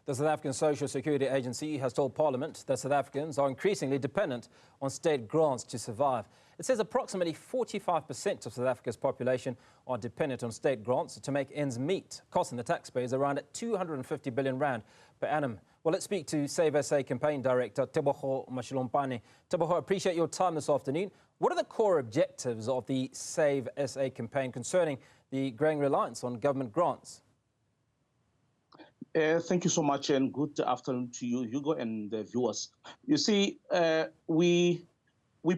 The South African Social Security Agency has told Parliament that South Africans are increasingly dependent on state grants to survive. It says approximately 45% of South Africa's population are dependent on state grants to make ends meet, costing the taxpayers around 250 billion rand per annum. Well, let's speak to SAVESA campaign director Tebogo Mashilompane. Tebogo, I appreciate your time this afternoon. What are the core objectives of the SAVESA campaign concerning the growing reliance on government grants? Thank you so much, and good afternoon to you, Hugo, and the viewers. You see, we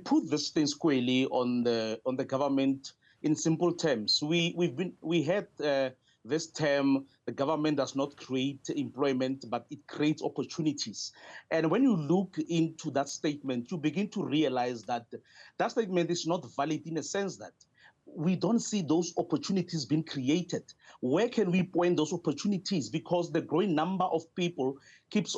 put this thing squarely on the government in simple terms. We had this term: the government does not create employment, but it creates opportunities. And when you look into that statement, you begin to realize that that statement is not valid in a sense that we don't see those opportunities being created. Where can we point those opportunities? Because the growing number of people keeps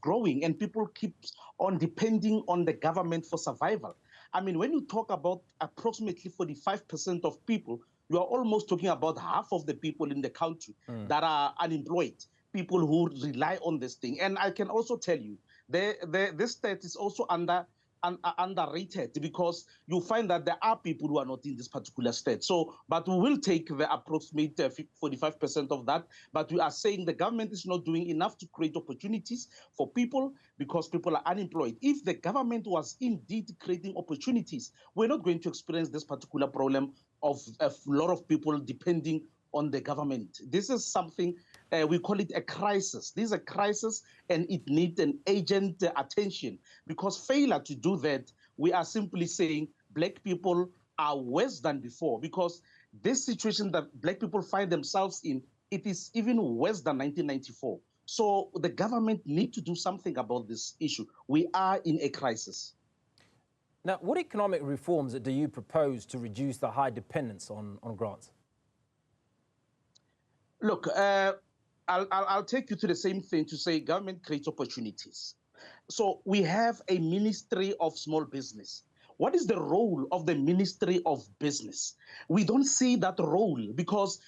growing, and people keeps on depending on the government for survival. I mean, when you talk about approximately 45% of people, you are almost talking about half of the people in the country that are unemployed, people who rely on this thing. And I can also tell you, this state is also underrated, because you find that there are people who are not in this particular state. So, but we will take the approximate 45% of that. But we are saying the government is not doing enough to create opportunities for people because people are unemployed. If the government was indeed creating opportunities, we're not going to experience this particular problem of a lot of people depending on the government. This is something we call it a crisis. This is a crisis, and it needs an urgent attention, because failure to do that, we are simply saying black people are worse than before, because this situation that black people find themselves in, it is even worse than 1994. So the government needs to do something about this issue. We are in a crisis. Now, what economic reforms do you propose to reduce the high dependence on grants? Look, I'll take you to the same thing to say government creates opportunities. So we have a Ministry of Small Business. What is the role of the Ministry of Business? We don't see that role, because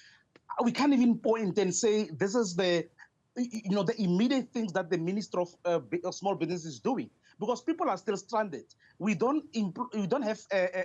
we can't even point and say this is the immediate things that the Minister of Small Business is doing, because people are still stranded. We don't have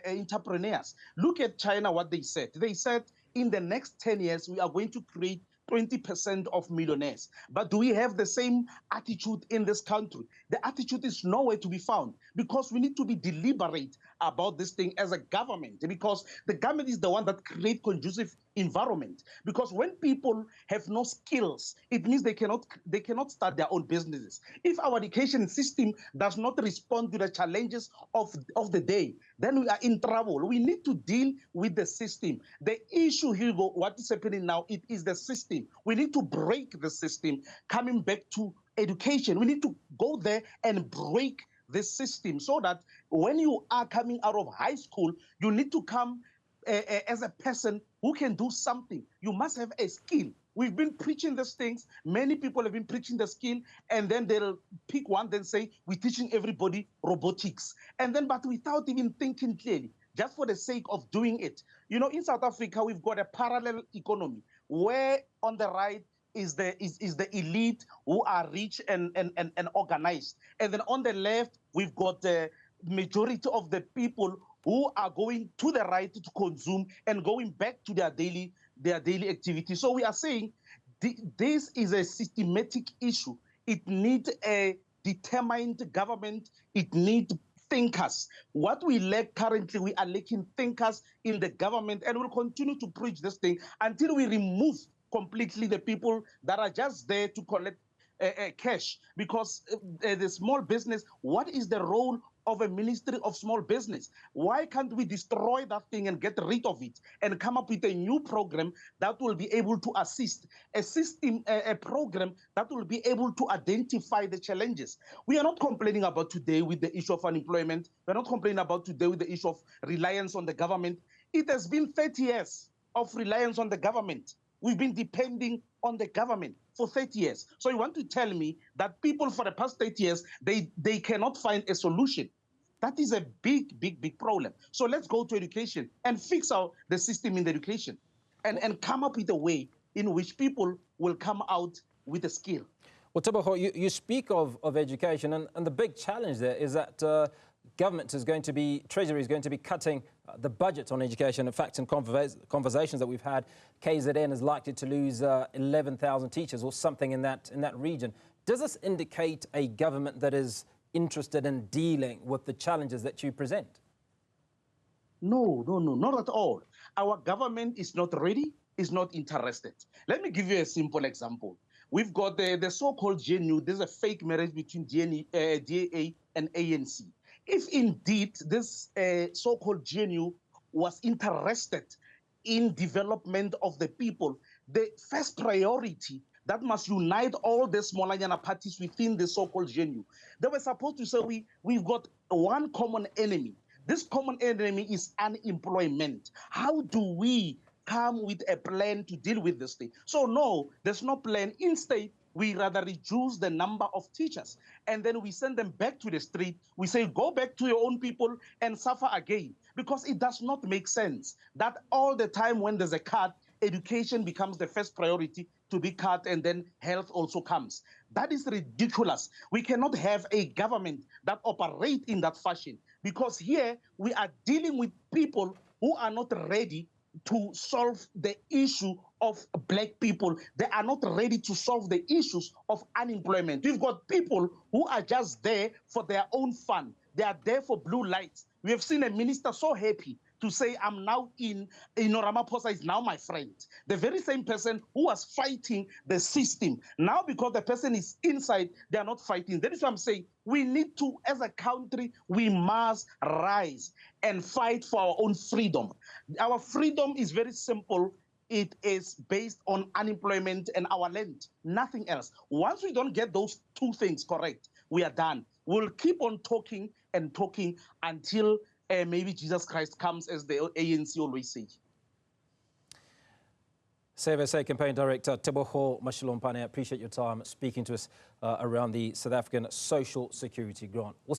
entrepreneurs. Look at China, what they said. They said in the next 10 years, we are going to create 20% of millionaires. But do we have the same attitude in this country? The attitude is nowhere to be found, because we need to be deliberate about this thing as a government, because the government is the one that creates conducive environment. Because when people have no skills, it means they cannot start their own businesses. If our education system does not respond to the challenges of the day, then we are in trouble. We need to deal with the system. The issue, Hugo, what is happening now, it is the system. We need to break the system. Coming back to education, we need to go there and break the system, so that when you are coming out of high school, you need to come as a person who can do something. You must have a skill. We've been preaching these things. Many people have been preaching the skill, and then they'll pick one, then say, we're teaching everybody robotics. And then, but without even thinking clearly, just for the sake of doing it. You know, in South Africa, we've got a parallel economy where on the right is the elite who are rich and organized. And then on the left, we've got the majority of the people who are going to the right to consume and going back to their daily activity. So we are saying this is a systematic issue. It needs a determined government. It needs thinkers. What we lack currently, we are lacking thinkers in the government, and we'll continue to preach this thing until we remove completely the people that are just there to collect cash. Because the small business, what is the role of a Ministry of Small Business? Why can't we destroy that thing and get rid of it and come up with a new program that will be able to assist, a program that will be able to identify the challenges? We are not complaining about today with the issue of unemployment. We're not complaining about today with the issue of reliance on the government. It has been 30 years of reliance on the government. We've been depending on the government for 30 years. So you want to tell me that people for the past 30 years, they cannot find a solution? That is a big problem. So let's go to education and fix the system in the education, and come up with a way in which people will come out with a skill. Well, Tebogo, you speak of education, and the big challenge there is that government is going to be, Treasury is going to be cutting the budget on education. In fact, in conversations that we've had, KZN is likely to lose 11,000 teachers or something in that region. Does this indicate a government that is interested in dealing with the challenges that you present? No, not at all. Our government is not ready, is not interested. Let me give you a simple example. We've got the so-called GNU. There's a fake marriage between DA and ANC. If indeed this so-called GNU was interested in development of the people, the first priority that must unite all the smaller parties within the so-called GNU. They were supposed to say we've got one common enemy. This common enemy is unemployment. How do we come with a plan to deal with this thing? So no, there's no plan. Instead, we rather reduce the number of teachers, and then we send them back to the street. We say, go back to your own people and suffer again, because it does not make sense that all the time when there's a cut, education becomes the first priority to be cut, and then health also comes. That is ridiculous. We cannot have a government that operates in that fashion, because here we are dealing with people who are not ready to solve the issue of black people. They are not ready to solve the issues of unemployment. We've got people who are just there for their own fun. They are there for blue lights. We have seen a minister so happy to say, I'm now Ramaphosa is now my friend. The very same person who was fighting the system. Now, because the person is inside, they are not fighting. That is what I'm saying. We need to, as a country, we must rise and fight for our own freedom. Our freedom is very simple. It is based on unemployment and our land, nothing else. Once we don't get those two things correct, we are done. We'll keep on talking and talking until maybe Jesus Christ comes, as the ANC always say. SAVESA Campaign Director Tebogo Mashilompane, I appreciate your time speaking to us around the South African Social Security Grant.